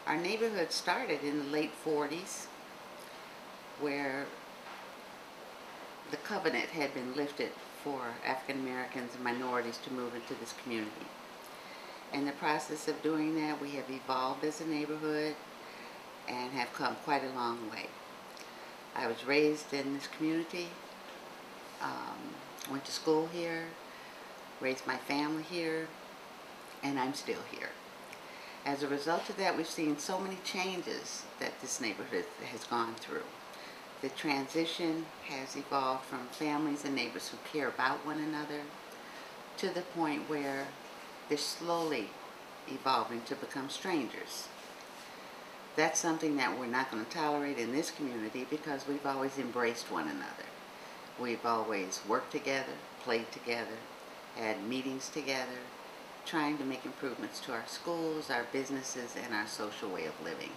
Our neighborhood started in the late 40s, where the covenant had been lifted for African Americans and minorities to move into this community. In the process of doing that, we have evolved as a neighborhood and have come quite a long way. I was raised in this community, went to school here, raised my family here, and I'm still here. As a result of that, we've seen so many changes that this neighborhood has gone through. The transition has evolved from families and neighbors who care about one another to the point where they're slowly evolving to become strangers. That's something that we're not going to tolerate in this community because we've always embraced one another. We've always worked together, played together, had meetings together, trying to make improvements to our schools, our businesses, and our social way of living.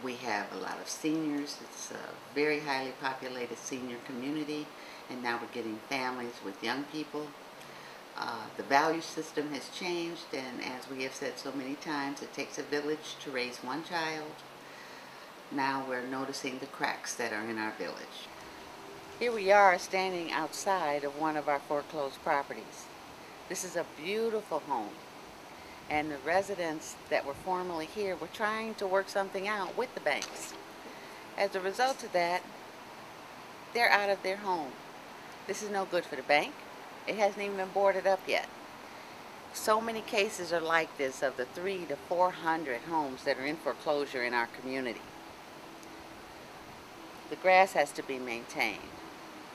We have a lot of seniors. It's a very highly populated senior community, and now we're getting families with young people. The value system has changed, and as we have said so many times, it takes a village to raise one child. Now we're noticing the cracks that are in our village. Here we are standing outside of one of our foreclosed properties. This is a beautiful home, and the residents that were formerly here were trying to work something out with the banks. As a result of that, they're out of their home. This is no good for the bank. It hasn't even been boarded up yet. So many cases are like this of the 300 to 400 homes that are in foreclosure in our community. The grass has to be maintained.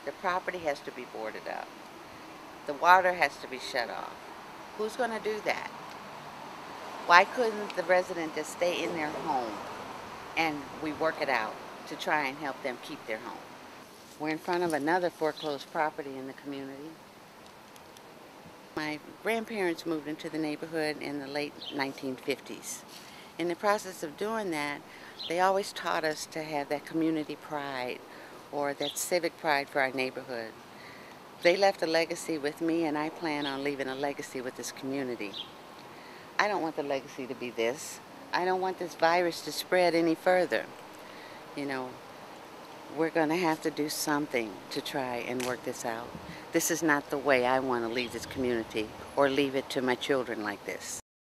The property has to be boarded up. The water has to be shut off. Who's going to do that? Why couldn't the resident just stay in their home and we work it out to try and help them keep their home? We're in front of another foreclosed property in the community. My grandparents moved into the neighborhood in the late 1950s. In the process of doing that, they always taught us to have that community pride or that civic pride for our neighborhood. They left a legacy with me, and I plan on leaving a legacy with this community. I don't want the legacy to be this. I don't want this virus to spread any further. You know, we're going to have to do something to try and work this out. This is not the way I want to leave this community or leave it to my children like this.